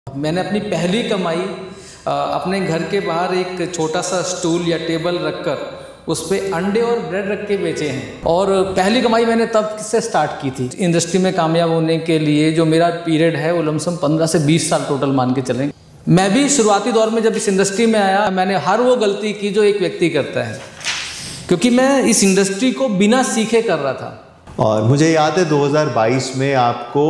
मैंने अपनी पहली कमाई अपने घर के बाहर एक छोटा सा स्टूल या टेबल रखकर उस पर अंडे और ब्रेड रख के बेचे हैं। और पहली कमाई मैंने तब से स्टार्ट की थी। इंडस्ट्री में कामयाब होने के लिए जो मेरा पीरियड है वो लमसम 15 से 20 साल टोटल मान के चलें। मैं भी शुरुआती दौर में जब इस इंडस्ट्री में आया, मैंने हर वो गलती की जो एक व्यक्ति करता है, क्योंकि मैं इस इंडस्ट्री को बिना सीखे कर रहा था। और मुझे याद है 2022 में आपको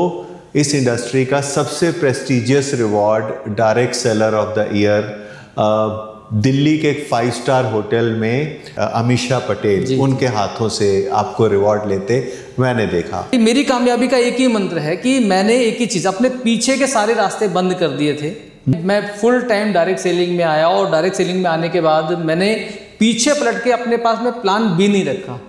इस इंडस्ट्री का सबसे prestigious reward direct seller of the year Delhi के एक 5 स्टार होटल में अमीषा पटेल उनके हाथों से आपको रिवॉर्ड लेते मैंने देखा। मेरी कामयाबी का एक ही मंत्र है कि मैंने एक ही चीज़, अपने पीछे के सारे रास्ते बंद कर दिए थे। मैं फुल टाइम डायरेक्ट सेलिंग में आया और डायरेक्ट सेलिंग में आने के बाद मैंने पीछे पलट के अपने पास में प्लान भी नहीं रखा।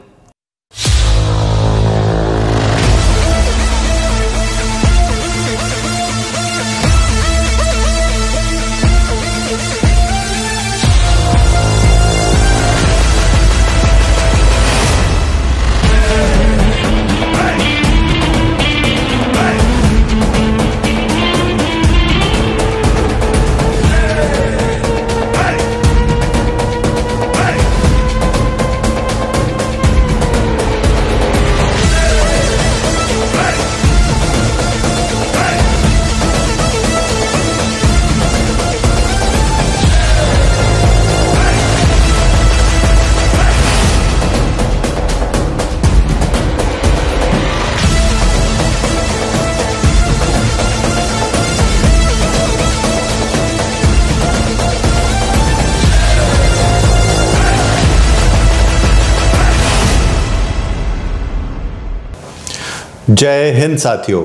जय हिंद साथियों,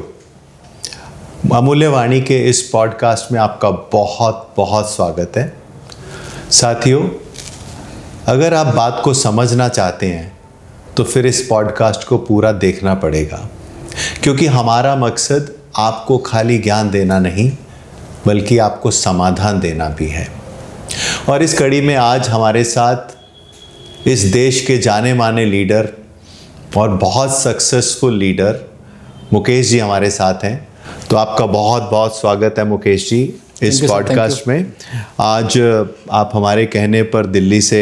अमूल्य वाणी के इस पॉडकास्ट में आपका बहुत बहुत स्वागत है। साथियों, अगर आप बात को समझना चाहते हैं तो फिर इस पॉडकास्ट को पूरा देखना पड़ेगा, क्योंकि हमारा मकसद आपको खाली ज्ञान देना नहीं बल्कि आपको समाधान देना भी है। और इस कड़ी में आज हमारे साथ इस देश के जाने माने लीडर और बहुत सक्सेसफुल लीडर मुकेश जी हमारे साथ हैं। तो आपका बहुत बहुत स्वागत है मुकेश जी इस पॉडकास्ट में। आज आप हमारे कहने पर दिल्ली से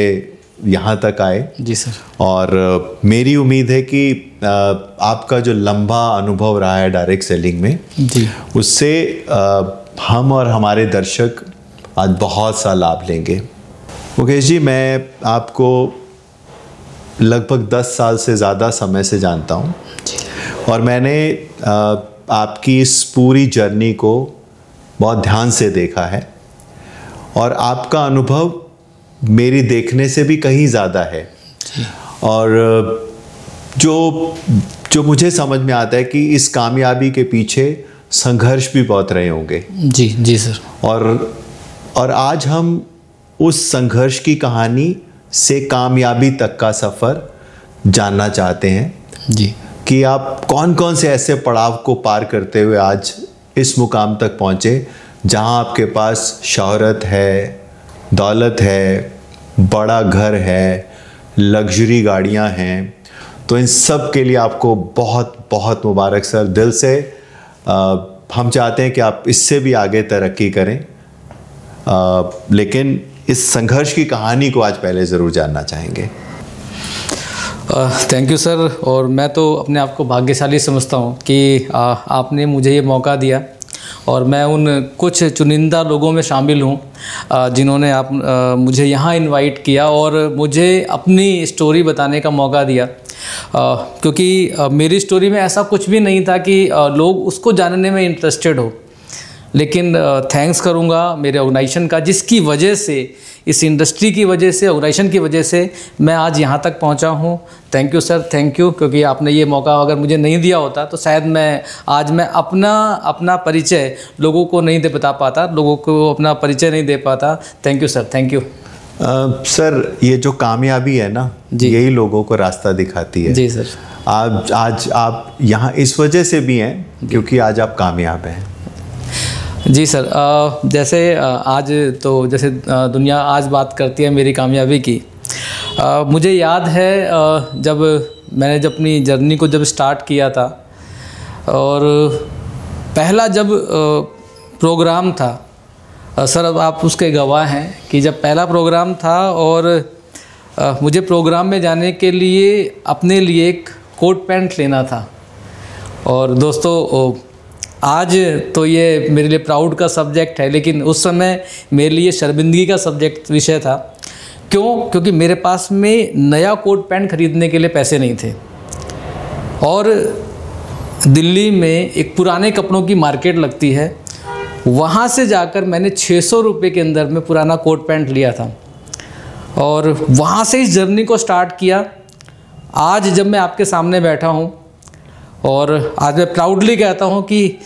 यहाँ तक आए। जी सर। और मेरी उम्मीद है कि आपका जो लंबा अनुभव रहा है डायरेक्ट सेलिंग में जी, उससे हम और हमारे दर्शक आज बहुत सा लाभ लेंगे। मुकेश जी, मैं आपको लगभग 10 साल से ज़्यादा समय से जानता हूँ और मैंने आपकी इस पूरी जर्नी को बहुत ध्यान से देखा है और आपका अनुभव मेरी देखने से भी कहीं ज़्यादा है। और जो मुझे समझ में आता है कि इस कामयाबी के पीछे संघर्ष भी बहुत रहे होंगे। जी जी सर। और आज हम उस संघर्ष की कहानी से कामयाबी तक का सफ़र जानना चाहते हैं जी, कि आप कौन कौन से ऐसे पड़ाव को पार करते हुए आज इस मुकाम तक पहुँचे जहां आपके पास शोहरत है, दौलत है, बड़ा घर है, लग्जरी गाड़ियां हैं। तो इन सब के लिए आपको बहुत बहुत मुबारक सर, दिल से। हम चाहते हैं कि आप इससे भी आगे तरक्की करें, लेकिन इस संघर्ष की कहानी को आज पहले ज़रूर जानना चाहेंगे। Thank you sir. और मैं तो अपने आप को भाग्यशाली समझता हूँ कि आपने मुझे ये मौका दिया और मैं उन कुछ चुनिंदा लोगों में शामिल हूँ जिन्होंने मुझे यहाँ इनवाइट किया और मुझे अपनी स्टोरी बताने का मौका दिया। क्योंकि मेरी स्टोरी में ऐसा कुछ भी नहीं था कि लोग उसको जानने में इंटरेस्टेड हो, लेकिन थैंक्स करूँगा मेरे ऑर्गेनाइजेशन का, जिसकी वजह से, इस इंडस्ट्री की वजह से, ऑर्गेनाइजेशन की वजह से मैं आज यहाँ तक पहुँचा हूँ। Thank you sir, thank you. क्योंकि आपने ये मौका अगर मुझे नहीं दिया होता तो शायद मैं अपना परिचय लोगों को नहीं दे बता पाता, लोगों को अपना परिचय नहीं दे पाता। Thank you sir, thank you. Sir, ये जो कामयाबी है ना, यही लोगों को रास्ता दिखाती है। जी सर। आज आप यहाँ इस वजह से भी हैं क्योंकि आज आप कामयाब हैं। जी सर। जैसे आज तो जैसे दुनिया आज बात करती है मेरी कामयाबी की। मुझे याद है जब मैंने अपनी जर्नी को स्टार्ट किया था और पहला जब प्रोग्राम था सर, अब आप उसके गवाह हैं कि जब पहला प्रोग्राम था और मुझे प्रोग्राम में जाने के लिए अपने लिए एक कोट पैंट लेना था। और दोस्तों आज तो ये मेरे लिए प्राउड का सब्जेक्ट है, लेकिन उस समय मेरे लिए शर्मिंदगी का सब्जेक्ट विषय था। क्यों? क्योंकि मेरे पास में नया कोट पैंट खरीदने के लिए पैसे नहीं थे। और दिल्ली में एक पुराने कपड़ों की मार्केट लगती है, वहाँ से जाकर मैंने 600 रुपये के अंदर में पुराना कोट पैंट लिया था और वहाँ से इस जर्नी को स्टार्ट किया। आज जब मैं आपके सामने बैठा हूँ और आज मैं प्राउडली कहता हूँ कि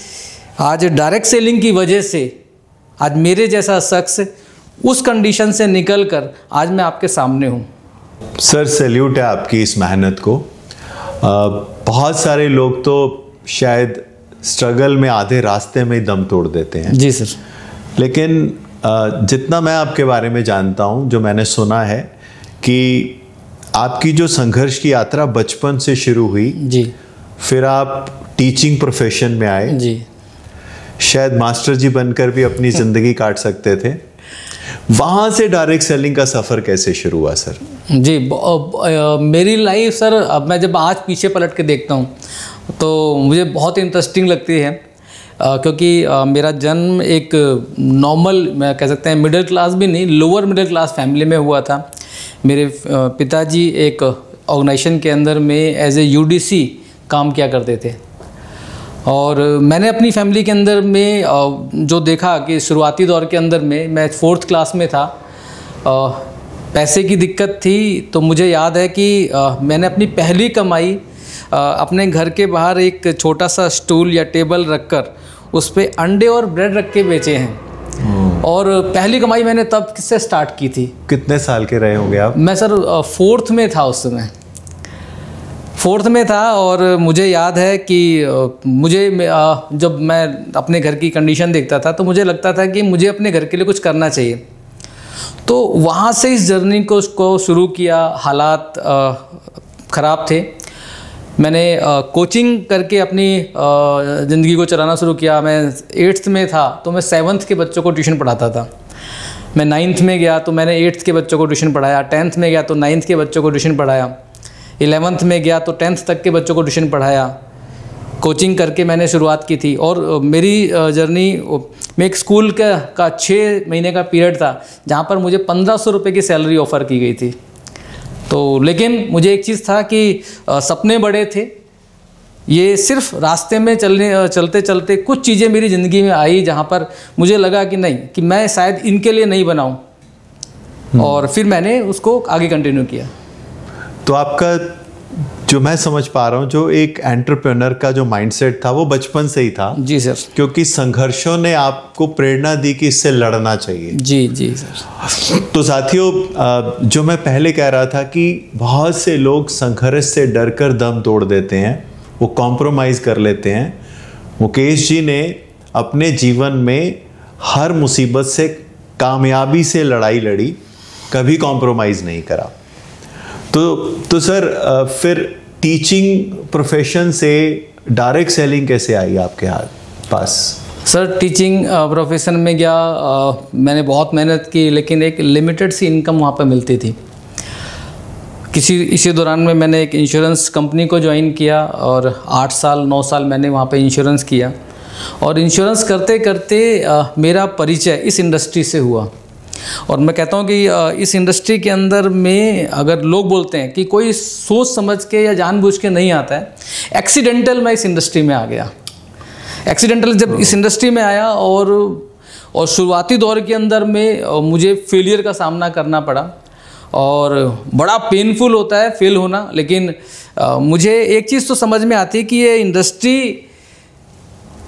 आज डायरेक्ट सेलिंग की वजह से आज मेरे जैसा शख्स उस कंडीशन से निकलकर आज मैं आपके सामने हूँ। सर सैल्यूट है आपकी इस मेहनत को। बहुत सारे लोग तो शायद स्ट्रगल में आधे रास्ते में ही दम तोड़ देते हैं। जी सर। लेकिन जितना मैं आपके बारे में जानता हूँ, जो मैंने सुना है कि आपकी जो संघर्ष की यात्रा बचपन से शुरू हुई जी, फिर आप टीचिंग प्रोफेशन में आए जी, शायद मास्टर जी बनकर भी अपनी ज़िंदगी काट सकते थे। वहाँ से डायरेक्ट सेलिंग का सफ़र कैसे शुरू हुआ सर? जी, मेरी लाइफ सर, अब मैं जब आज पीछे पलट के देखता हूँ तो मुझे बहुत इंटरेस्टिंग लगती है, क्योंकि मेरा जन्म एक नॉर्मल, मैं कह सकते हैं मिडिल क्लास भी नहीं, लोअर मिडिल क्लास फैमिली में हुआ था। मेरे पिताजी एक ऑर्गेनाइजेशन के अंदर में एज ए यूडीसी काम किया करते थे और मैंने अपनी फैमिली के अंदर में जो देखा कि शुरुआती दौर के अंदर में मैं 4th क्लास में था, पैसे की दिक्कत थी। तो मुझे याद है कि मैंने अपनी पहली कमाई अपने घर के बाहर एक छोटा सा स्टूल या टेबल रखकर उस पर अंडे और ब्रेड रख के बेचे हैं। और पहली कमाई मैंने तब से स्टार्ट की थी। कितने साल के रहे होंगे आप? मैं सर 4th में था, उस समय 4th में था। और मुझे याद है कि मुझे जब मैं अपने घर की कंडीशन देखता था तो मुझे लगता था कि मुझे अपने घर के लिए कुछ करना चाहिए। तो वहाँ से इस जर्नी को शुरू किया। हालात ख़राब थे। मैंने कोचिंग करके अपनी ज़िंदगी को चलाना शुरू किया। मैं 8th में था तो मैं 7th के बच्चों को ट्यूशन पढ़ाता था। मैं 9th में गया तो मैंने 8th के बच्चों को ट्यूशन पढ़ाया। 10th में गया तो 9th के बच्चों को ट्यूशन पढ़ाया। 11th में गया तो 10th तक के बच्चों को ट्यूशन पढ़ाया। कोचिंग करके मैंने शुरुआत की थी। और मेरी जर्नी में एक स्कूल का 6 महीने का पीरियड था जहाँ पर मुझे 1500 रुपये की सैलरी ऑफ़र की गई थी। तो लेकिन मुझे एक चीज़ था कि सपने बड़े थे। ये सिर्फ रास्ते में चलते चलते कुछ चीज़ें मेरी ज़िंदगी में आई जहाँ पर मुझे लगा कि नहीं, कि मैं शायद इनके लिए नहीं बनाऊँ। और फिर मैंने उसको आगे कंटिन्यू किया। तो आपका, जो मैं समझ पा रहा हूँ, जो एक एंटरप्रेन्योर का जो माइंडसेट था वो बचपन से ही था। जी सर। क्योंकि संघर्षों ने आपको प्रेरणा दी कि इससे लड़ना चाहिए। जी जी सर। तो साथियों, जो मैं पहले कह रहा था कि बहुत से लोग संघर्ष से डरकर दम तोड़ देते हैं, वो कॉम्प्रोमाइज़ कर लेते हैं। मुकेश जी ने अपने जीवन में हर मुसीबत से कामयाबी से लड़ाई लड़ी, कभी कॉम्प्रोमाइज़ नहीं करा। तो सर, फिर टीचिंग प्रोफेशन से डायरेक्ट सेलिंग कैसे आई आपके पास? सर, टीचिंग प्रोफेशन में गया, मैंने बहुत मेहनत की, लेकिन एक लिमिटेड सी इनकम वहाँ पर मिलती थी। इसी दौरान में मैंने एक इंश्योरेंस कंपनी को ज्वाइन किया और 8 साल 9 साल मैंने वहाँ पे इंश्योरेंस किया। और इंश्योरेंस करते करते मेरा परिचय इस इंडस्ट्री से हुआ। और मैं कहता हूँ कि इस इंडस्ट्री के अंदर में अगर लोग बोलते हैं कि कोई सोच समझ के या जानबूझ के नहीं आता है, एक्सीडेंटल मैं इस इंडस्ट्री में आ गया। एक्सीडेंटल जब इस इंडस्ट्री में आया और शुरुआती दौर के अंदर में मुझे फेलियर का सामना करना पड़ा और बड़ा पेनफुल होता है फेल होना। लेकिन मुझे एक चीज़ तो समझ में आती है कि ये इंडस्ट्री,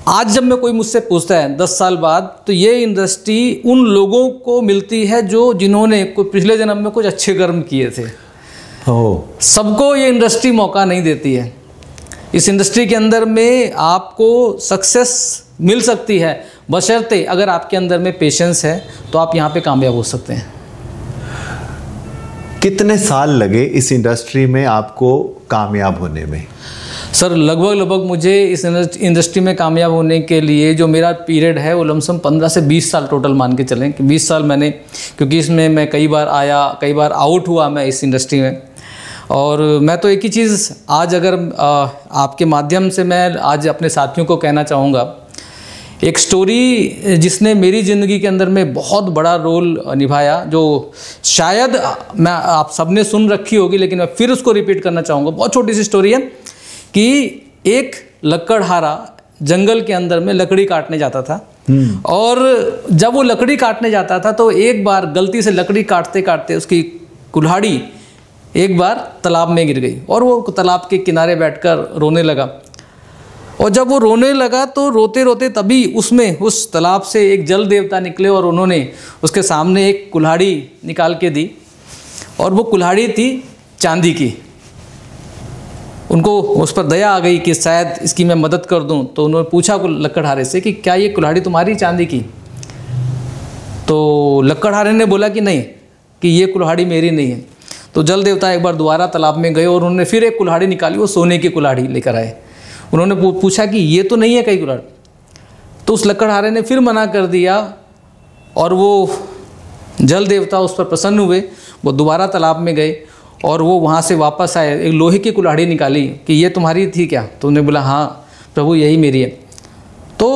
आज जब मैं कोई मुझसे पूछता है 10 साल बाद, तो ये इंडस्ट्री उन लोगों को मिलती है जिन्होंने कोई पिछले जन्म में कुछ अच्छे कर्म किए थे। सबको ये इंडस्ट्री मौका नहीं देती है। इस इंडस्ट्री के अंदर में आपको सक्सेस मिल सकती है, बशर्ते अगर आपके अंदर में पेशेंस है तो आप यहाँ पे कामयाब हो सकते हैं। कितने साल लगे इस इंडस्ट्री में आपको कामयाब होने में? सर लगभग मुझे इस इंडस्ट्री में कामयाब होने के लिए जो मेरा पीरियड है वो लमसम 15 से 20 साल टोटल मान के चलें कि 20 साल मैंने, क्योंकि इसमें मैं कई बार आया कई बार आउट हुआ मैं इस इंडस्ट्री में। और मैं तो एक ही चीज़ आज अगर आपके माध्यम से मैं आज अपने साथियों को कहना चाहूँगा, एक स्टोरी जिसने मेरी ज़िंदगी के अंदर में बहुत बड़ा रोल निभाया, जो शायद मैं आप सबने सुन रखी होगी लेकिन मैं फिर उसको रिपीट करना चाहूँगा। बहुत छोटी सी स्टोरी है कि एक लकड़हारा जंगल के अंदर में लकड़ी काटने जाता था और जब वो लकड़ी काटने जाता था तो एक बार गलती से लकड़ी काटते काटते उसकी कुल्हाड़ी एक बार तालाब में गिर गई और वो तालाब के किनारे बैठकर रोने लगा। और जब वो रोने लगा तो रोते रोते तभी उसमें उस तालाब से एक जल देवता निकले और उन्होंने उसके सामने एक कुल्हाड़ी निकाल के दी और वो कुल्हाड़ी थी चांदी की। उनको उस पर दया आ गई कि शायद इसकी मैं मदद कर दूं, तो उन्होंने पूछा लकड़हारे से कि क्या ये कुल्हाड़ी तुम्हारी चांदी की? तो लकड़हारे ने बोला कि नहीं, कि ये कुल्हाड़ी मेरी नहीं है। तो जल देवता एक बार दोबारा तालाब में गए और उन्होंने फिर एक कुल्हाड़ी निकाली, वो सोने की कुल्हाड़ी लेकर आए। उन्होंने पूछा कि ये तो नहीं है कई कुल्हाड़ी? तो उस लकड़हारे ने फिर मना कर दिया और वो जल देवता उस पर प्रसन्न हुए। वो दोबारा तालाब में गए और वो वहाँ से वापस आए, एक लोहे की कुल्हाड़ी निकाली कि ये तुम्हारी थी क्या? तो उन्होंने बोला हाँ प्रभु यही मेरी है। तो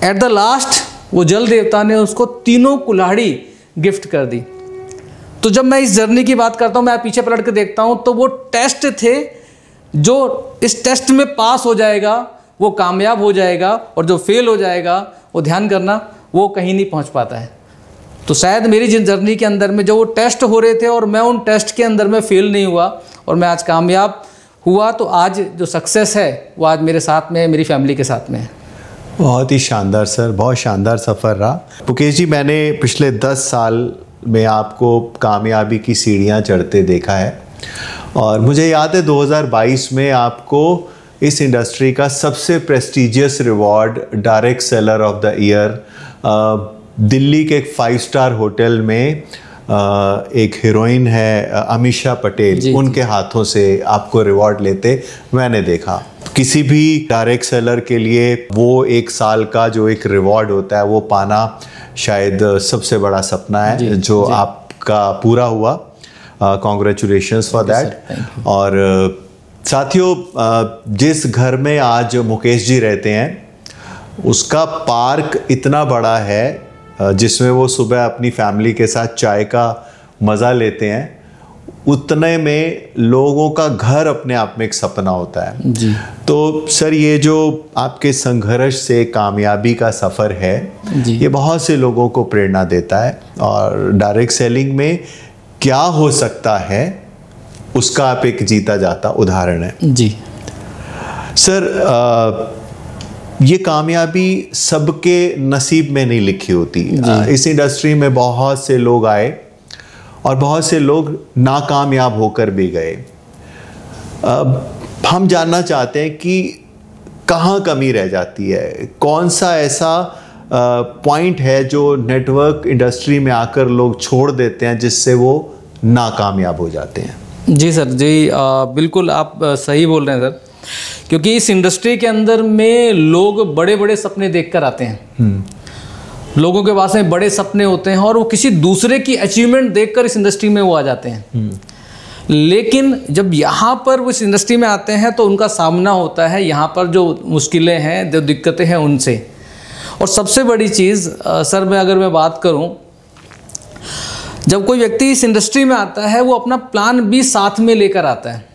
एट द लास्ट वो जल देवता ने उसको तीनों कुल्हाड़ी गिफ्ट कर दी। तो जब मैं इस जर्नी की बात करता हूँ, मैं पीछे पलट के देखता हूँ तो वो टेस्ट थे, जो इस टेस्ट में पास हो जाएगा वो कामयाब हो जाएगा और जो फेल हो जाएगा वो ध्यान करना वो कहीं नहीं पहुँच पाता है। तो शायद मेरी जिन जर्नी के अंदर में जो वो टेस्ट हो रहे थे और मैं उन टेस्ट के अंदर में फेल नहीं हुआ और मैं आज कामयाब हुआ, तो आज जो सक्सेस है वो आज मेरे साथ में है, मेरी फैमिली के साथ में है। बहुत ही शानदार सर, बहुत शानदार सफ़र रहा। मुकेश जी, मैंने पिछले 10 साल में आपको कामयाबी की सीढ़ियाँ चढ़ते देखा है और मुझे याद है 2022 में आपको इस इंडस्ट्री का सबसे prestigious reward direct seller of the year Delhi के एक 5 स्टार होटल में एक हीरोइन है अमीषा पटेल, उनके हाथों से आपको रिवॉर्ड लेते मैंने देखा। किसी भी डायरेक्ट सेलर के लिए वो 1 साल का जो एक रिवॉर्ड होता है वो पाना शायद सबसे बड़ा सपना है जो आपका पूरा हुआ। Congratulations for that. और साथियों, जिस घर में आज मुकेश जी रहते हैं उसका पार्क इतना बड़ा है जिसमें वो सुबह अपनी फैमिली के साथ चाय का मज़ा लेते हैं, उतने में लोगों का घर अपने आप में एक सपना होता है जी। तो सर, ये जो आपके संघर्ष से कामयाबी का सफ़र है ये बहुत से लोगों को प्रेरणा देता है और डायरेक्ट सेलिंग में क्या हो सकता है उसका आप एक जीता जाता उदाहरण है जी। सर, ये कामयाबी सबके नसीब में नहीं लिखी होती। इस इंडस्ट्री में बहुत से लोग आए और बहुत से लोग नाकामयाब होकर भी गए। हम जानना चाहते हैं कि कहाँ कमी रह जाती है, कौन सा ऐसा पॉइंट है जो नेटवर्क इंडस्ट्री में आकर लोग छोड़ देते हैं जिससे वो नाकामयाब हो जाते हैं। जी सर, जी बिल्कुल आप सही बोल रहे हैं सर, क्योंकि इस इंडस्ट्री के अंदर में लोग बड़े बड़े सपने देखकर आते हैं। लोगों के पास में बड़े सपने होते हैं और वो किसी दूसरे की अचीवमेंट देखकर इस इंडस्ट्री में वो आ जाते हैं। लेकिन जब यहाँ पर वो इस इंडस्ट्री में आते हैं तो उनका सामना होता है यहाँ पर जो मुश्किलें हैं, जो दिक्कतें हैं उनसे। और सबसे बड़ी चीज़ सर, अगर मैं बात करूँ, जब कोई व्यक्ति इस इंडस्ट्री में आता है वो अपना प्लान भी साथ में लेकर आता है।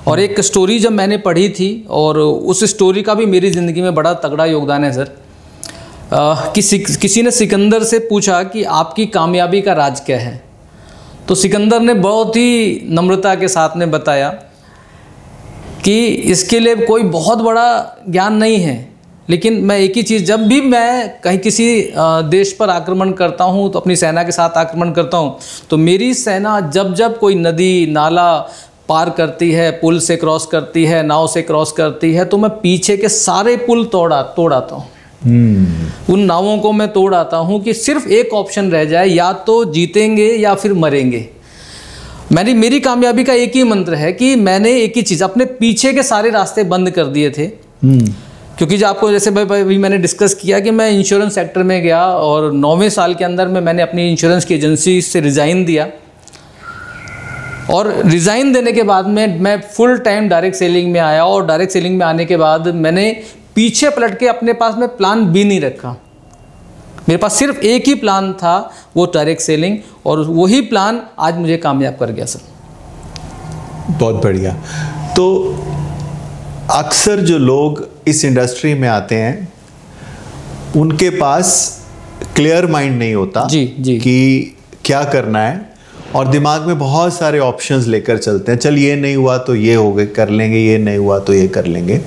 और एक स्टोरी जब मैंने पढ़ी थी और उस स्टोरी का भी मेरी ज़िंदगी में बड़ा तगड़ा योगदान है सर। किसी ने सिकंदर से पूछा कि आपकी कामयाबी का राज क्या है? तो सिकंदर ने बहुत ही नम्रता के साथ में बताया कि इसके लिए कोई बहुत बड़ा ज्ञान नहीं है, लेकिन मैं एक ही चीज़, जब भी मैं कहीं किसी देश पर आक्रमण करता हूँ तो अपनी सेना के साथ आक्रमण करता हूँ तो मेरी सेना जब जब कोई नदी नाला पार करती है, पुल से क्रॉस करती है, नाव से क्रॉस करती है, तो मैं पीछे के सारे पुल तोड़ आता हूँ। उन नावों को मैं तोड़ आता हूँ कि सिर्फ एक ऑप्शन रह जाए, या तो जीतेंगे या फिर मरेंगे। मेरी कामयाबी का एक ही मंत्र है कि मैंने एक ही चीज़, अपने पीछे के सारे रास्ते बंद कर दिए थे। क्योंकि जो आपको जैसे भाई मैंने डिस्कस किया कि मैं इंश्योरेंस सेक्टर में गया और 9वें साल के अंदर में मैंने अपनी इंश्योरेंस की एजेंसी से रिज़ाइन दिया, और रिज़ाइन देने के बाद में मैं फुल टाइम डायरेक्ट सेलिंग में आया, और डायरेक्ट सेलिंग में आने के बाद मैंने पीछे पलट के अपने पास में प्लान भी नहीं रखा। मेरे पास सिर्फ एक ही प्लान था, वो डायरेक्ट सेलिंग, और वही प्लान आज मुझे कामयाब कर गया सर। बहुत बढ़िया। तो अक्सर जो लोग इस इंडस्ट्री में आते हैं उनके पास क्लियर माइंड नहीं होता जी कि क्या करना है, और दिमाग में बहुत सारे ऑप्शंस लेकर चलते हैं। चल ये नहीं हुआ तो ये हो गए कर लेंगे, ये नहीं हुआ तो ये कर लेंगे।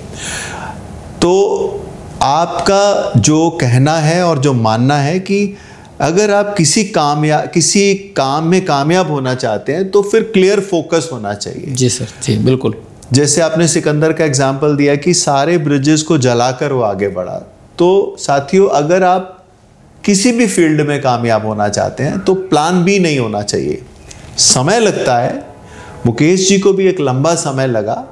तो आपका जो कहना है और जो मानना है कि अगर आप किसी काम में कामयाब होना चाहते हैं तो फिर क्लियर फोकस होना चाहिए। जी सर, जी बिल्कुल। जैसे आपने सिकंदर का एग्जाम्पल दिया कि सारे ब्रिजेस को जलाकर वो आगे बढ़ा, तो साथियों अगर आप किसी भी फील्ड में कामयाब होना चाहते हैं तो प्लान बी नहीं होना चाहिए। समय लगता है, मुकेश जी को भी एक लंबा समय लगा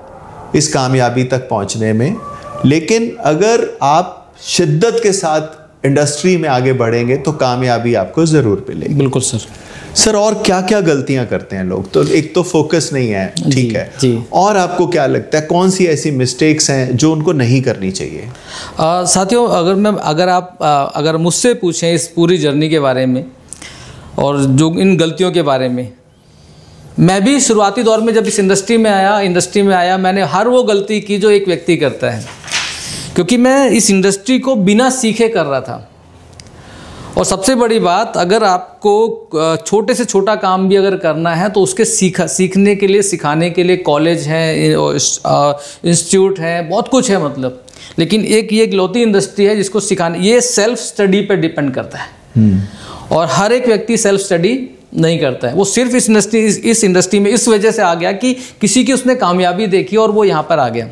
इस कामयाबी तक पहुंचने में, लेकिन अगर आप शिद्दत के साथ इंडस्ट्री में आगे बढ़ेंगे तो कामयाबी आपको जरूर मिलेगी। बिल्कुल सर। सर और क्या क्या गलतियां करते हैं लोग? तो एक तो फोकस नहीं है, ठीक है जी। और आपको क्या लगता है कौन सी ऐसी मिस्टेक्स हैं जो उनको नहीं करनी चाहिए? साथियों, अगर मुझसे पूछें इस पूरी जर्नी के बारे में और जो इन गलतियों के बारे में, मैं भी शुरुआती दौर में जब इस इंडस्ट्री में आया मैंने हर वो गलती की जो एक व्यक्ति करता है, क्योंकि मैं इस इंडस्ट्री को बिना सीखे कर रहा था। और सबसे बड़ी बात, अगर आपको छोटे से छोटा काम भी अगर करना है तो उसके सीखने के लिए, सिखाने के लिए कॉलेज हैं, इंस्टीट्यूट हैं, बहुत कुछ है मतलब। लेकिन ये इकलौती इंडस्ट्री है जिसको सिखाने, ये सेल्फ स्टडी पे डिपेंड करता है। और हर एक व्यक्ति सेल्फ स्टडी नहीं करता है। वो सिर्फ इस इंडस्ट्री में इस वजह से आ गया कि किसी की उसने कामयाबी देखी और वो यहाँ पर आ गया।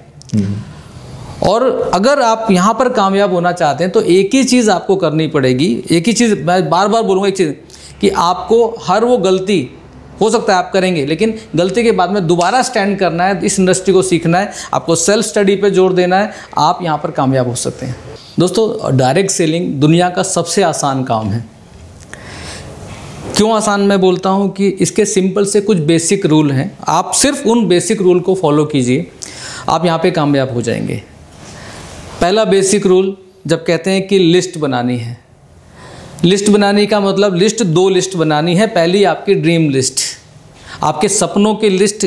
और अगर आप यहाँ पर कामयाब होना चाहते हैं तो एक ही चीज़ आपको करनी पड़ेगी। एक ही चीज़ मैं बार बार बोलूँगा, एक चीज़ कि आपको हर वो गलती, हो सकता है आप करेंगे, लेकिन गलती के बाद में दोबारा स्टैंड करना है, इस इंडस्ट्री को सीखना है, आपको सेल्फ स्टडी पे जोर देना है, आप यहाँ पर कामयाब हो सकते हैं। दोस्तों, डायरेक्ट सेलिंग दुनिया का सबसे आसान काम है। क्यों आसान मैं बोलता हूँ कि इसके सिंपल से कुछ बेसिक रूल हैं। आप सिर्फ उन बेसिक रूल को फॉलो कीजिए, आप यहाँ पे कामयाब हो जाएंगे। पहला बेसिक रूल, जब कहते हैं कि लिस्ट बनानी है, लिस्ट बनाने का मतलब दो लिस्ट बनानी है। पहली आपकी ड्रीम लिस्ट, आपके सपनों की लिस्ट।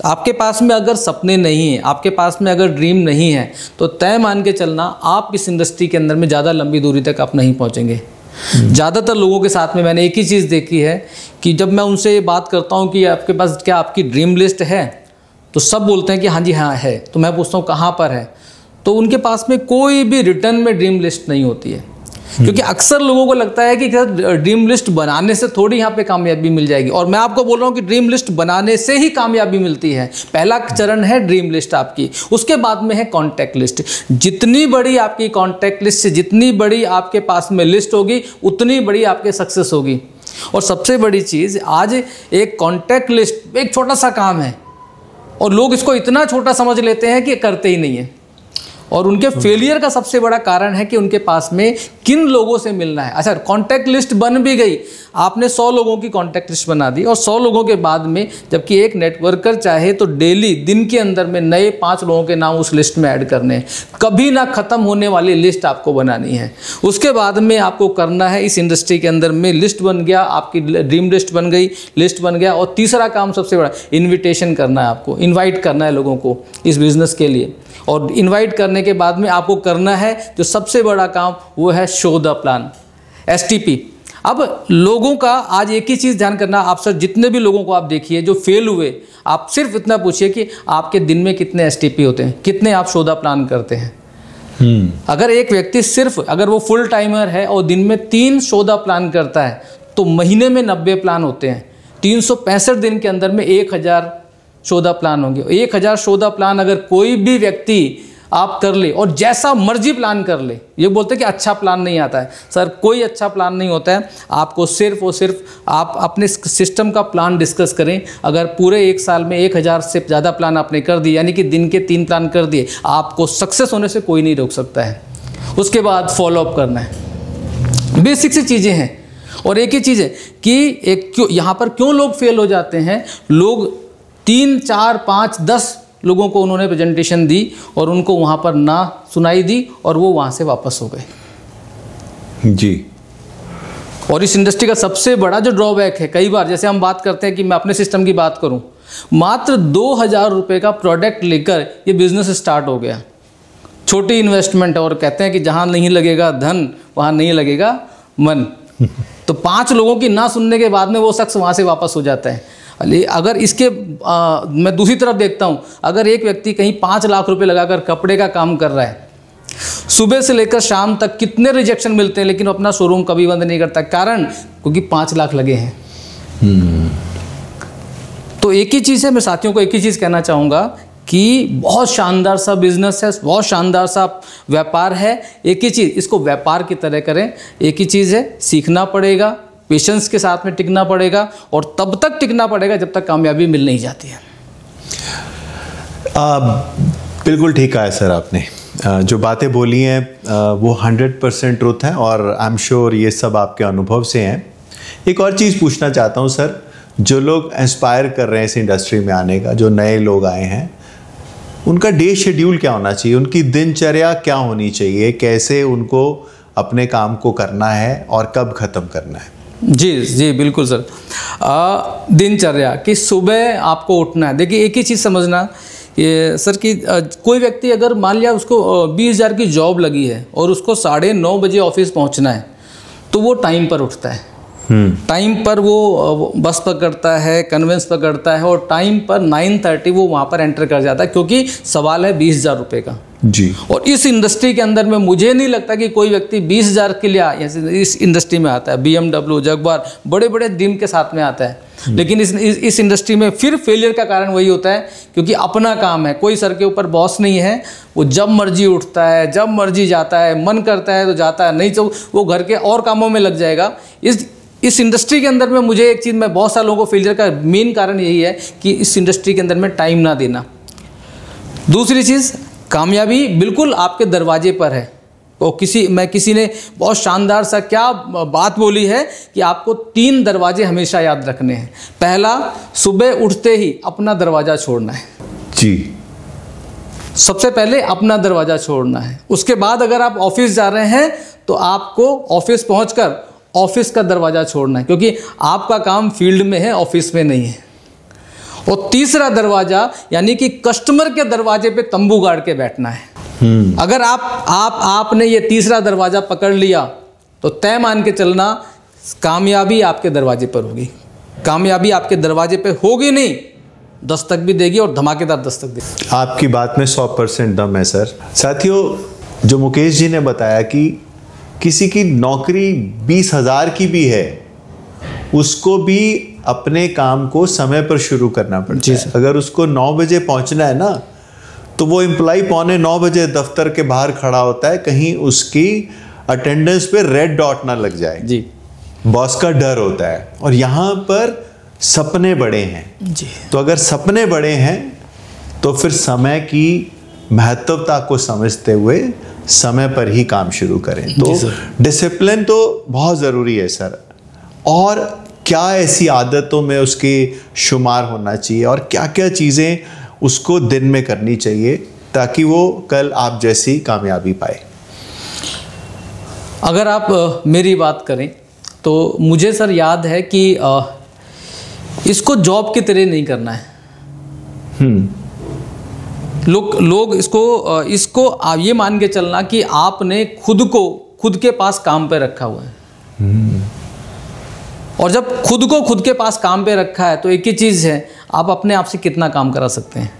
आपके पास में अगर सपने नहीं हैं, आपके पास में अगर ड्रीम नहीं है, तो तय मान के चलना आप इस इंडस्ट्री के अंदर में ज़्यादा लंबी दूरी तक आप नहीं पहुँचेंगे। ज़्यादातर लोगों के साथ में मैंने एक ही चीज़ देखी है कि जब मैं उनसे ये बात करता हूँ कि आपके पास क्या आपकी ड्रीम लिस्ट है, तो सब बोलते हैं कि हाँ जी हाँ है। तो मैं पूछता हूँ कहाँ पर है, तो उनके पास में कोई भी रिटर्न में ड्रीम लिस्ट नहीं होती है। क्योंकि अक्सर लोगों को लगता है कि ड्रीम लिस्ट बनाने से थोड़ी यहाँ पे कामयाबी मिल जाएगी। और मैं आपको बोल रहा हूँ कि ड्रीम लिस्ट बनाने से ही कामयाबी मिलती है। पहला चरण है ड्रीम लिस्ट आपकी, उसके बाद में है कॉन्टैक्ट लिस्ट। जितनी बड़ी आपकी कॉन्टैक्ट लिस्ट से जितनी बड़ी आपके पास में लिस्ट होगी, उतनी बड़ी आपके सक्सेस होगी। और सबसे बड़ी चीज़, आज एक कॉन्टैक्ट लिस्ट एक छोटा सा काम है और लोग इसको इतना छोटा समझ लेते हैं कि करते ही नहीं है। और उनके फेलियर का सबसे बड़ा कारण है कि उनके पास में किन लोगों से मिलना है। अच्छा, कॉन्टैक्ट लिस्ट बन भी गई, आपने 100 लोगों की कॉन्टैक्ट लिस्ट बना दी, और 100 लोगों के बाद में जबकि एक नेटवर्कर चाहे तो डेली दिन के अंदर में नए 5 लोगों के नाम उस लिस्ट में ऐड करने हैं। कभी ना ख़त्म होने वाली लिस्ट आपको बनानी है। उसके बाद में आपको करना है, इस इंडस्ट्री के अंदर में लिस्ट बन गया, आपकी ड्रीम लिस्ट बन गई, लिस्ट बन गया। और तीसरा काम सबसे बड़ा, इन्विटेशन करना है। आपको इन्वाइट करना है लोगों को इस बिज़नेस के लिए। और इनवाइट करने के बाद में आपको करना है जो सबसे बड़ा काम, वो है शो द प्लान, STP। अब लोगों का आज एक ही चीज़ ध्यान करना, आप सर जितने भी लोगों को आप देखिए जो फेल हुए, आप सिर्फ इतना पूछिए कि आपके दिन में कितने STP होते हैं, कितने आप शो द प्लान करते हैं। अगर एक व्यक्ति सिर्फ, अगर वो फुल टाइमर है और दिन में 3 शो द प्लान करता है, तो महीने में 90 प्लान होते हैं। 365 दिन के अंदर में 1000 शो द प्लान होंगे। 1000 शो द प्लान अगर कोई भी व्यक्ति आप कर ले और जैसा मर्जी प्लान कर ले। ये बोलते हैं कि अच्छा प्लान नहीं आता है, सर कोई अच्छा प्लान नहीं होता है। आपको सिर्फ और सिर्फ आप अपने सिस्टम का प्लान डिस्कस करें। अगर पूरे एक साल में 1000 से ज़्यादा प्लान आपने कर दिए, यानी कि दिन के 3 प्लान कर दिए, आपको सक्सेस होने से कोई नहीं रोक सकता है। उसके बाद फॉलोअप करना है, बेसिक सी चीज़ें हैं। और एक ही चीज़ है कि यहाँ पर क्यों लोग फेल हो जाते हैं। लोग 3, 4, 5, 10 लोगों को उन्होंने प्रेजेंटेशन दी और उनको वहाँ पर ना सुनाई दी और वो वहाँ से वापस हो गए जी। और इस इंडस्ट्री का सबसे बड़ा जो ड्रॉबैक है, कई बार जैसे हम बात करते हैं कि मैं अपने सिस्टम की बात करूं, मात्र 2000 रुपये का प्रोडक्ट लेकर ये बिजनेस स्टार्ट हो गया। छोटी इन्वेस्टमेंट है और कहते हैं कि जहां नहीं लगेगा धन वहां नहीं लगेगा मन। तो 5 लोगों की ना सुनने के बाद में वो शख्स वहां से वापस हो जाता है। अगर इसके मैं दूसरी तरफ देखता हूं, अगर एक व्यक्ति कहीं 5 लाख रुपए लगाकर कपड़े का काम कर रहा है, सुबह से लेकर शाम तक कितने रिजेक्शन मिलते हैं, लेकिन अपना शोरूम कभी बंद नहीं करता। कारण क्योंकि 5 लाख लगे हैं। तो एक ही चीज़ है, मैं साथियों को एक ही चीज़ कहना चाहूँगा कि बहुत शानदार सा बिजनेस है, बहुत शानदार सा व्यापार है। एक ही चीज़, इसको व्यापार की तरह करें। एक ही चीज़ है, सीखना पड़ेगा, पेशेंस के साथ में टिकना पड़ेगा और तब तक टिकना पड़ेगा जब तक कामयाबी मिल नहीं जाती है। बिल्कुल ठीक कहा है सर आपने। जो बातें बोली हैं वो 100% ट्रुथ है और आई एम श्योर ये सब आपके अनुभव से हैं। एक और चीज़ पूछना चाहता हूँ सर, जो लोग इंस्पायर कर रहे हैं इस इंडस्ट्री में आने का, जो नए लोग आए हैं, उनका डे शेड्यूल क्या होना चाहिए, उनकी दिनचर्या क्या होनी चाहिए, कैसे उनको अपने काम को करना है और कब ख़त्म करना है? जी बिल्कुल सर। दिनचर्या कि सुबह आपको उठना है। देखिए एक ही चीज़ समझना ये सर कि कोई व्यक्ति अगर मान लिया उसको 20,000 की जॉब लगी है और उसको 9:30 बजे ऑफिस पहुंचना है, तो वो टाइम पर उठता है। टाइम पर वो बस पकड़ता है, कन्वेंस पकड़ता है और टाइम पर 9:30 वो वहाँ पर एंटर कर जाता है, क्योंकि सवाल है 20,000 रुपये का जी। और इस इंडस्ट्री के अंदर में मुझे नहीं लगता कि कोई व्यक्ति 20,000 के लिए इस इंडस्ट्री में आता है। BMW, जगुआर, बड़े बड़े ड्रीम के साथ में आता है। लेकिन इस इंडस्ट्री में फिर फेलियर का कारण वही होता है, क्योंकि अपना काम है, कोई सर के ऊपर बॉस नहीं है। वो जब मर्जी उठता है, जब मर्जी जाता है, मन करता है तो जाता है, नहीं तो वो घर के और कामों में लग जाएगा। इस इंडस्ट्री के अंदर में मुझे एक चीज़, मैं बहुत सारे लोगों को फेलियर का मेन कारण यही है कि इस इंडस्ट्री के अंदर में टाइम ना देना। दूसरी चीज़, कामयाबी बिल्कुल आपके दरवाजे पर है। तो किसी ने बहुत शानदार सा क्या बात बोली है कि आपको 3 दरवाजे हमेशा याद रखने हैं। पहला, सुबह उठते ही अपना दरवाज़ा छोड़ना है जी। सबसे पहले अपना दरवाज़ा छोड़ना है। उसके बाद अगर आप ऑफिस जा रहे हैं तो आपको ऑफिस पहुंचकर ऑफिस का दरवाज़ा छोड़ना है, क्योंकि आपका काम फील्ड में है, ऑफिस में नहीं है। और तीसरा दरवाज़ा यानी कि कस्टमर के दरवाजे पे तंबू गाड़ के बैठना है। अगर आपने ये तीसरा दरवाज़ा पकड़ लिया तो तय मान के चलना, कामयाबी आपके दरवाजे पर होगी। कामयाबी आपके दरवाजे पे होगी नहीं, दस्तक भी देगी और धमाकेदार दस्तक देगी। आपकी बात में 100% दम है सर। साथियों, जो मुकेश जी ने बताया कि किसी की नौकरी 20,000 की भी है, उसको भी अपने काम को समय पर शुरू करना पड़ता है। अगर उसको 9 बजे पहुंचना है ना, तो वो एम्प्लॉय 8:45 बजे दफ्तर के बाहर खड़ा होता है, कहीं उसकी अटेंडेंस पे रेड डॉट ना लग जाए जी। बॉस का डर होता है। और यहाँ पर सपने बड़े हैं जी। तो अगर सपने बड़े हैं तो फिर समय की महत्वता को समझते हुए समय पर ही काम शुरू करें। तो डिसिप्लिन तो बहुत ज़रूरी है सर। और क्या ऐसी आदतों में उसके शुमार होना चाहिए और क्या क्या चीज़ें उसको दिन में करनी चाहिए ताकि वो कल आप जैसी कामयाबी पाए? अगर आप मेरी बात करें तो मुझे सर याद है कि इसको जॉब की तरह नहीं करना है। लोग इसको आप ये मान के चलना कि आपने खुद के पास काम पे रखा हुआ है। और जब खुद को खुद के पास काम पे रखा है तो एक ही चीज़ है, आप अपने आप से कितना काम करा सकते हैं,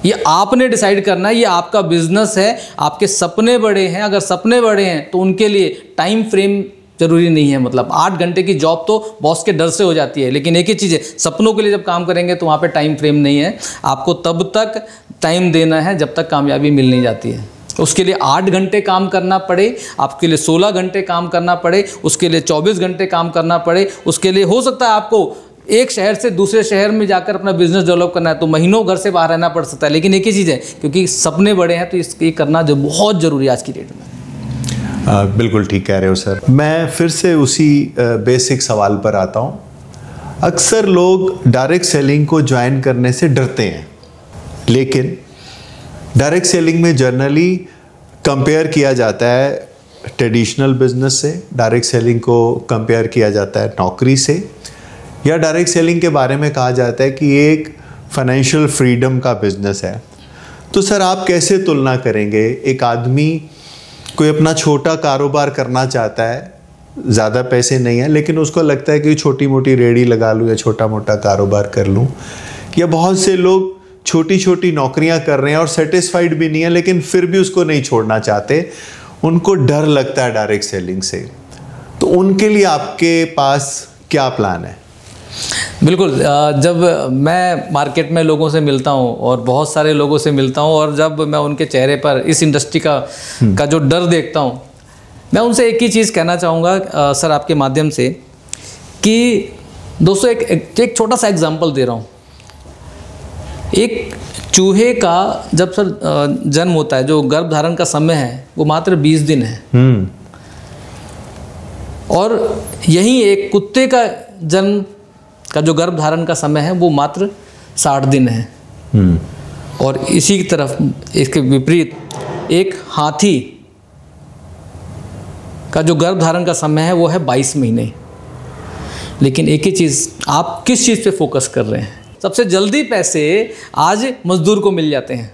ये आपने डिसाइड करना है। ये आपका बिजनेस है, आपके सपने बड़े हैं। अगर सपने बड़े हैं तो उनके लिए टाइम फ्रेम जरूरी नहीं है। मतलब 8 घंटे की जॉब तो बॉस के डर से हो जाती है, लेकिन एक ही चीज़ है, सपनों के लिए जब काम करेंगे तो वहाँ पे टाइम फ्रेम नहीं है, आपको तब तक टाइम देना है जब तक कामयाबी मिल नहीं जाती है। उसके लिए 8 घंटे काम करना पड़े, आपके लिए 16 घंटे काम करना पड़े, उसके लिए 24 घंटे काम करना पड़े, उसके लिए हो सकता है आपको एक शहर से दूसरे शहर में जाकर अपना बिजनेस डेवलप करना है तो महीनों घर से बाहर रहना पड़ सकता है, लेकिन एक ही चीज़ है, क्योंकि सपने बड़े हैं तो इसकी करना जो बहुत ज़रूरी है आज की डेट में। बिल्कुल ठीक कह रहे हो सर। मैं फिर से उसी बेसिक सवाल पर आता हूँ। अक्सर लोग डायरेक्ट सेलिंग को ज्वाइन करने से डरते हैं, लेकिन डायरेक्ट सेलिंग में जनरली कंपेयर किया जाता है ट्रेडिशनल बिजनेस से, डायरेक्ट सेलिंग को कंपेयर किया जाता है नौकरी से, या डायरेक्ट सेलिंग के बारे में कहा जाता है कि ये एक फाइनेंशियल फ्रीडम का बिजनेस है। तो सर आप कैसे तुलना करेंगे? एक आदमी कोई अपना छोटा कारोबार करना चाहता है, ज़्यादा पैसे नहीं है, लेकिन उसको लगता है कि छोटी मोटी रेहड़ी लगा लूँ या छोटा मोटा कारोबार कर लूँ, या बहुत से लोग छोटी छोटी नौकरियां कर रहे हैं और सेटिस्फाइड भी नहीं है, लेकिन फिर भी उसको नहीं छोड़ना चाहते, उनको डर लगता है डायरेक्ट सेलिंग से। तो उनके लिए आपके पास क्या प्लान है? बिल्कुल, जब मैं मार्केट में लोगों से मिलता हूं और बहुत सारे लोगों से मिलता हूं और जब मैं उनके चेहरे पर इस इंडस्ट्री का जो डर देखता हूं, मैं उनसे एक ही चीज़ कहना चाहूँगा सर आपके माध्यम से, कि दोस्तों एक छोटा सा एग्जांपल दे रहा हूँ। एक चूहे का जब सर जन्म होता है, जो गर्भ धारण का समय है वो मात्र 20 दिन है, और यहीं एक कुत्ते का जन्म का जो गर्भ धारण का समय है वो मात्र 60 दिन है। और इसी की तरफ इसके विपरीत एक हाथी का जो गर्भ धारण का समय है वो है 22 महीने। लेकिन एक ही चीज़, आप किस चीज़ पे फोकस कर रहे हैं? सबसे जल्दी पैसे आज मजदूर को मिल जाते हैं,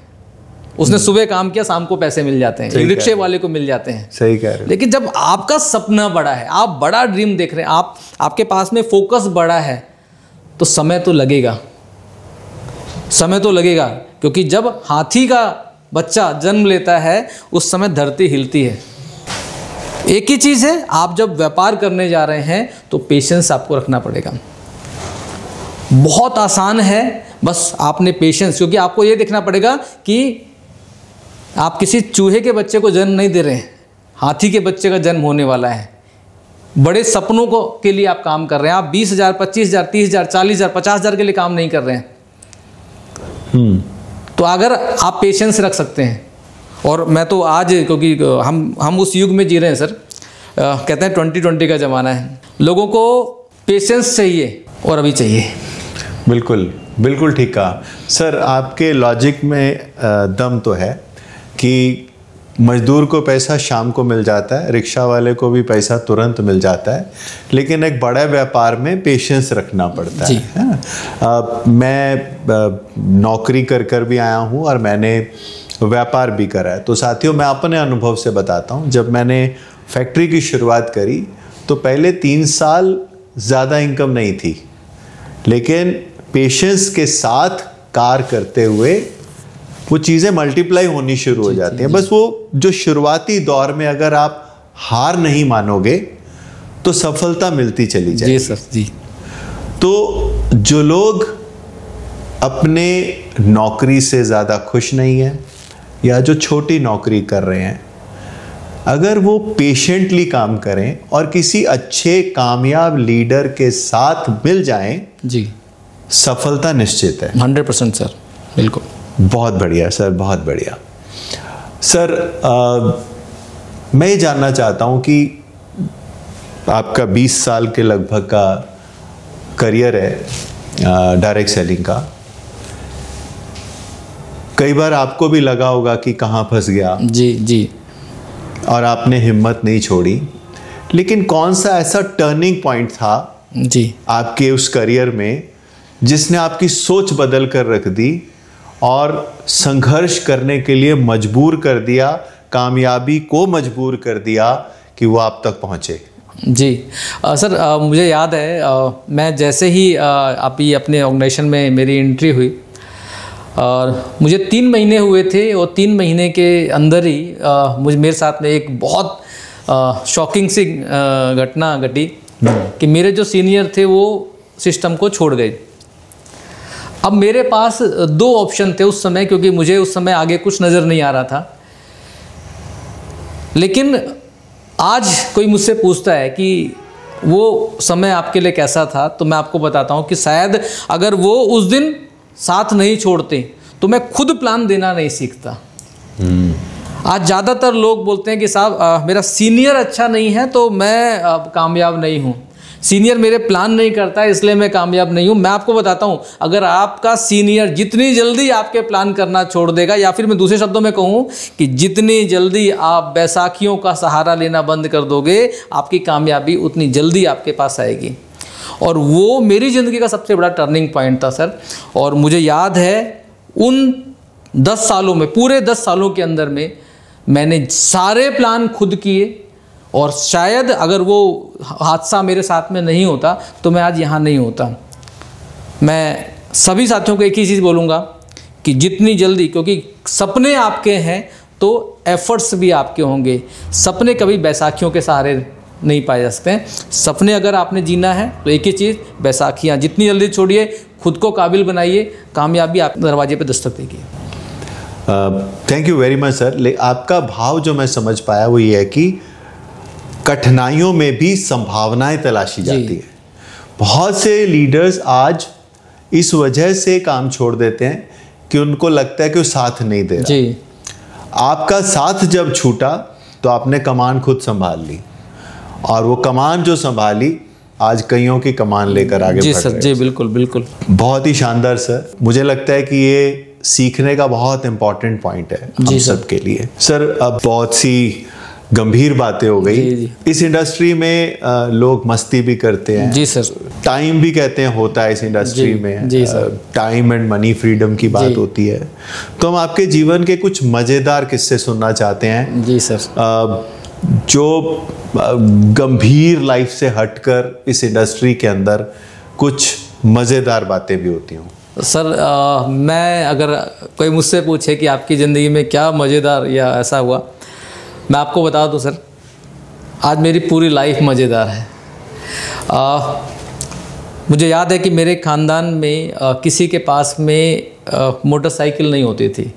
उसने सुबह काम किया, शाम को पैसे मिल जाते हैं, रिक्शे वाले को मिल जाते हैं। सही कह रहे हैं। लेकिन जब आपका सपना बड़ा है, आप बड़ा ड्रीम देख रहे हैं, आपके पास में फोकस बड़ा है, तो समय तो लगेगा, समय तो लगेगा, क्योंकि जब हाथी का बच्चा जन्म लेता है उस समय धरती हिलती है। एक ही चीज़ है, आप जब व्यापार करने जा रहे हैं तो पेशेंस आपको रखना पड़ेगा। बहुत आसान है, बस आपने पेशेंस, क्योंकि आपको ये देखना पड़ेगा कि आप किसी चूहे के बच्चे को जन्म नहीं दे रहे हैं, हाथी के बच्चे का जन्म होने वाला है। बड़े सपनों को के लिए आप काम कर रहे हैं। आप 20,000, 25,000, 30,000, 40,000, 50,000 के लिए काम नहीं कर रहे हैं। तो अगर आप पेशेंस रख सकते हैं, और मैं तो आज, क्योंकि हम उस युग में जी रहे हैं सर, कहते हैं 2020 का ज़माना है, लोगों को पेशेंस चाहिए और अभी चाहिए। बिल्कुल बिल्कुल ठीक कहा सर। आपके लॉजिक में दम तो है कि मजदूर को पैसा शाम को मिल जाता है, रिक्शा वाले को भी पैसा तुरंत मिल जाता है, लेकिन एक बड़ा व्यापार में पेशेंस रखना पड़ता है। मैं नौकरी कर भी आया हूँ और मैंने व्यापार भी करा है। तो साथियों, मैं अपने अनुभव से बताता हूँ, जब मैंने फैक्ट्री की शुरुआत करी तो पहले 3 साल ज़्यादा इनकम नहीं थी, लेकिन पेशेंस के साथ कार्य करते हुए वो चीज़ें मल्टीप्लाई होनी शुरू हो जाती हैं। बस वो जो शुरुआती दौर में अगर आप हार नहीं मानोगे तो सफलता मिलती चली जाएगी। जी सर जी। तो जो लोग अपने नौकरी से ज़्यादा खुश नहीं हैं या जो छोटी नौकरी कर रहे हैं, अगर वो पेशेंटली काम करें और किसी अच्छे कामयाब लीडर के साथ मिल जाएं, जी, सफलता निश्चित है। 100% सर, बिल्कुल। बहुत बढ़िया सर, बहुत बढ़िया सर। मैं ये जानना चाहता हूँ कि आपका 20 साल के लगभग का करियर है डायरेक्ट सेलिंग का। कई बार आपको भी लगा होगा कि कहाँ फंस गया। जी जी। और आपने हिम्मत नहीं छोड़ी, लेकिन कौन सा ऐसा टर्निंग पॉइंट था जी आपके उस करियर में जिसने आपकी सोच बदल कर रख दी और संघर्ष करने के लिए मजबूर कर दिया, कामयाबी को मजबूर कर दिया कि वो आप तक पहुँचे? जी सर, मुझे याद है, मैं जैसे ही अभी अपने ऑर्गेनाइजेशन में मेरी एंट्री हुई और मुझे 3 महीने हुए थे, और 3 महीने के अंदर ही मेरे साथ में एक बहुत शॉकिंग सी घटना घटी कि मेरे जो सीनियर थे वो सिस्टम को छोड़ गए। अब मेरे पास दो ऑप्शन थे उस समय, क्योंकि मुझे उस समय आगे कुछ नज़र नहीं आ रहा था। लेकिन आज कोई मुझसे पूछता है कि वो समय आपके लिए कैसा था, तो मैं आपको बताता हूँ कि शायद अगर वो उस दिन साथ नहीं छोड़ते तो मैं खुद प्लान देना नहीं सीखता। आज ज़्यादातर लोग बोलते हैं कि साहब मेरा सीनियर अच्छा नहीं है तो मैं कामयाब नहीं हूँ, सीनियर मेरे प्लान नहीं करता है इसलिए मैं कामयाब नहीं हूँ। मैं आपको बताता हूँ, अगर आपका सीनियर जितनी जल्दी आपके प्लान करना छोड़ देगा, या फिर मैं दूसरे शब्दों में कहूँ कि जितनी जल्दी आप बैसाखियों का सहारा लेना बंद कर दोगे, आपकी कामयाबी उतनी जल्दी आपके पास आएगी। और वो मेरी ज़िंदगी का सबसे बड़ा टर्निंग पॉइंट था सर। और मुझे याद है उन 10 सालों में, पूरे 10 सालों के अंदर में मैंने सारे प्लान खुद किए, और शायद अगर वो हादसा मेरे साथ में नहीं होता तो मैं आज यहाँ नहीं होता। मैं सभी साथियों को एक ही चीज़ बोलूँगा कि जितनी जल्दी, क्योंकि सपने आपके हैं तो एफर्ट्स भी आपके होंगे। सपने कभी बैसाखियों के सहारे नहीं पाए जा सकते हैं। सपने अगर आपने जीना है तो एक ही चीज़, बैसाखियाँ जितनी जल्दी छोड़िए, खुद को काबिल बनाइए, कामयाबी आप दरवाजे पे दस्तक देगी। Thank you very much sir. आपका भाव जो मैं समझ पाया वो ये है कि कठिनाइयों में भी संभावनाएं तलाशी जाती है। बहुत से लीडर्स आज इस वजह से काम छोड़ देते हैं कि उनको लगता है कि वो साथ नहीं दे रहा। जी। आपका साथ जब छूटा तो आपने कमान खुद संभाल ली, और वो कमान जो संभाली आज कईयों की कमान लेकर आगे बढ़ रहे हैं। जी सर, जी बिल्कुल बिल्कुल। बहुत ही शानदार सर। मुझे लगता है कि ये सीखने का बहुत इंपॉर्टेंट पॉइंट है हम सब के लिए। सर अब बहुत सी गंभीर बातें हो गई। जी, जी। इस इंडस्ट्री में लोग मस्ती भी करते हैं। जी सर। टाइम भी कहते हैं होता है इस इंडस्ट्री में। जी sir. Time and money freedom की बात होती है। तो हम आपके जीवन के कुछ मजेदार किस्से सुनना चाहते हैं। जी सर। जो गंभीर लाइफ से हटकर इस इंडस्ट्री के अंदर कुछ मजेदार बातें भी होती हों। सर मैं, अगर कोई मुझसे पूछे कि आपकी ज़िंदगी में क्या मज़ेदार या ऐसा हुआ, मैं आपको बता दूं सर, आज मेरी पूरी लाइफ मज़ेदार है। मुझे याद है कि मेरे ख़ानदान में किसी के पास में मोटरसाइकिल नहीं होती थी।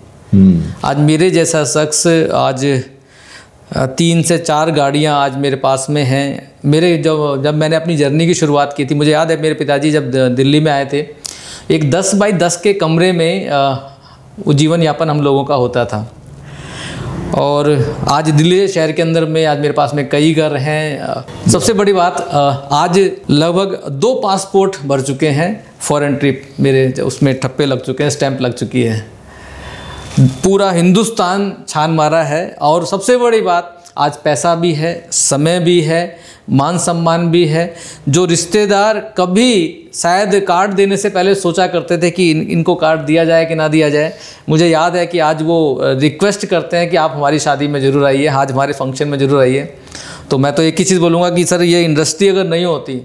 आज मेरे जैसा शख्स आज 3 से 4 गाड़ियां आज मेरे पास में हैं। मेरे जब मैंने अपनी जर्नी की शुरुआत की थी, मुझे याद है मेरे पिताजी जब दिल्ली में आए थे, एक 10 बाई 10 के कमरे में वो जीवन यापन हम लोगों का होता था। और आज दिल्ली शहर के अंदर में आज मेरे पास में कई घर हैं। सबसे बड़ी बात, आज लगभग 2 पासपोर्ट भर चुके हैं, फॉरेन ट्रिप मेरे उसमें ठप्पे लग चुके हैं, स्टैंप लग चुकी है। पूरा हिंदुस्तान छान मारा है। और सबसे बड़ी बात, आज पैसा भी है, समय भी है, मान सम्मान भी है। जो रिश्तेदार कभी शायद कार्ड देने से पहले सोचा करते थे कि इनको कार्ड दिया जाए कि ना दिया जाए, मुझे याद है कि आज वो रिक्वेस्ट करते हैं कि आप हमारी शादी में ज़रूर आइए, आज हमारे फंक्शन में ज़रूर आइए। तो मैं तो एक ही चीज़ बोलूँगा कि सर ये इंडस्ट्री अगर नहीं होती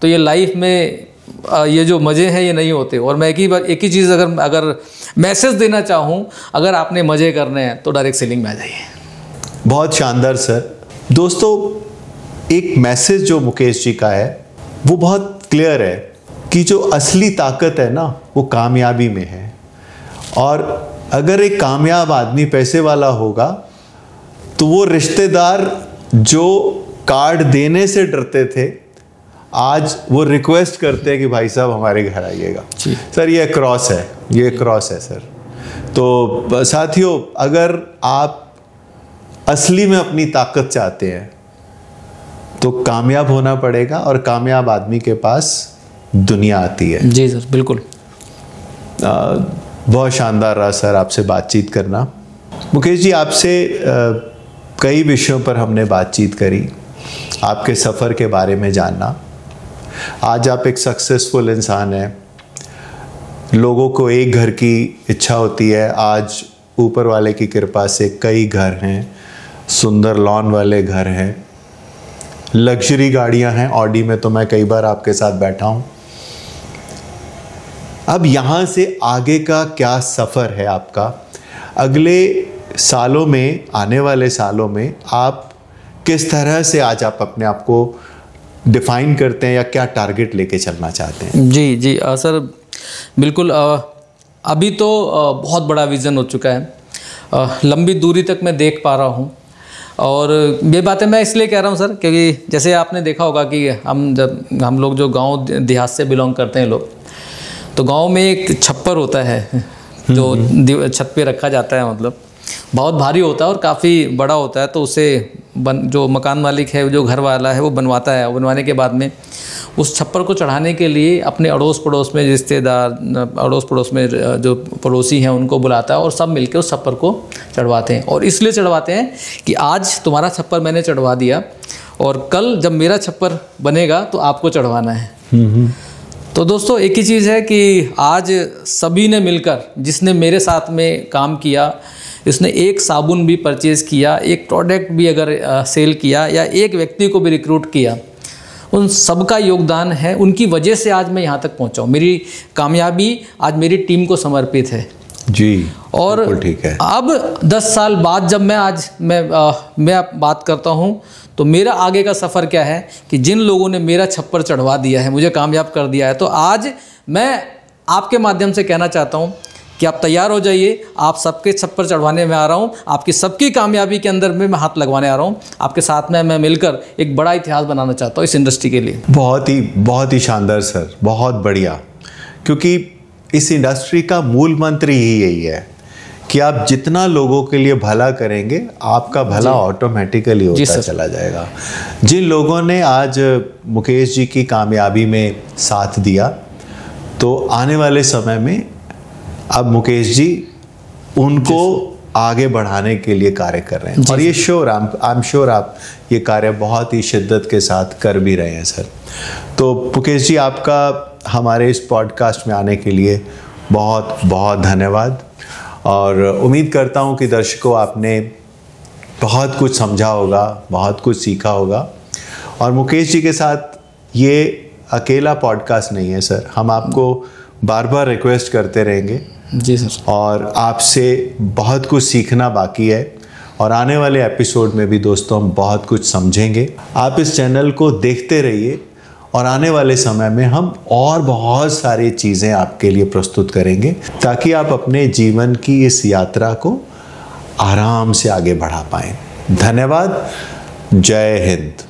तो ये लाइफ में ये जो मज़े हैं ये नहीं होते। और मैं एक ही चीज़ अगर मैसेज देना चाहूँ, अगर आपने मज़े करने हैं तो डायरेक्ट सेलिंग में आ जाइए। बहुत शानदार सर। दोस्तों, एक मैसेज जो मुकेश जी का है वो बहुत क्लियर है कि जो असली ताकत है ना वो कामयाबी में है। और अगर एक कामयाब आदमी पैसे वाला होगा तो वो रिश्तेदार जो कार्ड देने से डरते थे, आज वो रिक्वेस्ट करते हैं कि भाई साहब हमारे घर आइएगा। सर ये क्रॉस है, ये क्रॉस है सर। तो साथियों, अगर आप असली में अपनी ताकत चाहते हैं तो कामयाब होना पड़ेगा, और कामयाब आदमी के पास दुनिया आती है। जी सर, बिल्कुल। बहुत शानदार रहा सर आपसे बातचीत करना। मुकेश जी, आपसे कई विषयों पर हमने बातचीत करी, आपके सफ़र के बारे में जानना। आज आप एक सक्सेसफुल इंसान हैं। लोगों को एक घर की इच्छा होती है, आज ऊपर वाले की कृपा से कई घर हैं, सुंदर लॉन वाले घर हैं, लग्जरी गाड़ियां हैं। ऑडी में तो मैं कई बार आपके साथ बैठा हूं। अब यहाँ से आगे का क्या सफ़र है आपका? अगले सालों में, आने वाले सालों में आप किस तरह से आज आप अपने आप को डिफाइन करते हैं या क्या टारगेट लेके चलना चाहते हैं? जी सर, बिल्कुल। अभी तो बहुत बड़ा विज़न हो चुका है, लंबी दूरी तक मैं देख पा रहा हूँ। और ये बातें मैं इसलिए कह रहा हूँ सर, क्योंकि जैसे आपने देखा होगा कि हम लोग जो गांव देहात से बिलोंग करते हैं लोग, तो गांव में एक छप्पर होता है जो छत पे रखा जाता है, मतलब बहुत भारी होता है और काफ़ी बड़ा होता है। तो उसे जो मकान मालिक है, जो घर वाला है, वो बनवाता है। बनवाने के बाद में उस छप्पर को चढ़ाने के लिए अपने अड़ोस पड़ोस में रिश्तेदार, अड़ोस पड़ोस में जो पड़ोसी हैं, उनको बुलाता है और सब मिलकर उस छप्पर को चढ़वाते हैं। और इसलिए चढ़वाते हैं कि आज तुम्हारा छप्पर मैंने चढ़वा दिया और कल जब मेरा छप्पर बनेगा तो आपको चढ़वाना है। तो दोस्तों, एक ही चीज़ है कि आज सभी ने मिलकर, जिसने मेरे साथ में काम किया, इसने एक साबुन भी परचेज़ किया, एक प्रोडक्ट भी अगर सेल किया या एक व्यक्ति को भी रिक्रूट किया, उन सबका योगदान है। उनकी वजह से आज मैं यहाँ तक पहुँचा हूँ। मेरी कामयाबी आज मेरी टीम को समर्पित है जी। और ठीक है। अब 10 साल बाद जब मैं बात करता हूँ, तो मेरा आगे का सफ़र क्या है कि जिन लोगों ने मेरा छप्पर चढ़वा दिया है, मुझे कामयाब कर दिया है, तो आज मैं आपके माध्यम से कहना चाहता हूँ कि आप तैयार हो जाइए। आप सबके छप्पर चढ़वाने में आ रहा हूँ, आपकी सबकी कामयाबी के अंदर में मैं हाथ लगवाने आ रहा हूँ। आपके साथ में मैं मिलकर एक बड़ा इतिहास बनाना चाहता हूँ इस इंडस्ट्री के लिए। बहुत ही शानदार सर, बहुत बढ़िया। क्योंकि इस इंडस्ट्री का मूल मंत्र ही यही है कि आप जितना लोगों के लिए भला करेंगे, आपका भला ऑटोमेटिकली होता चला जाएगा। जिन लोगों ने आज मुकेश जी की कामयाबी में साथ दिया, तो आने वाले समय में अब मुकेश जी उनको आगे बढ़ाने के लिए कार्य कर रहे हैं। और ये आई एम श्योर आप ये कार्य बहुत ही शिद्दत के साथ कर भी रहे हैं सर। तो मुकेश जी, आपका हमारे इस पॉडकास्ट में आने के लिए बहुत बहुत धन्यवाद। और उम्मीद करता हूँ कि दर्शकों, आपने बहुत कुछ समझा होगा, बहुत कुछ सीखा होगा। और मुकेश जी के साथ ये अकेला पॉडकास्ट नहीं है सर, हम आपको बार बार रिक्वेस्ट करते रहेंगे। जी सर। और आपसे बहुत कुछ सीखना बाकी है और आने वाले एपिसोड में भी दोस्तों हम बहुत कुछ समझेंगे। आप इस चैनल को देखते रहिए और आने वाले समय में हम और बहुत सारी चीज़ें आपके लिए प्रस्तुत करेंगे, ताकि आप अपने जीवन की इस यात्रा को आराम से आगे बढ़ा पाएं। धन्यवाद। जय हिंद।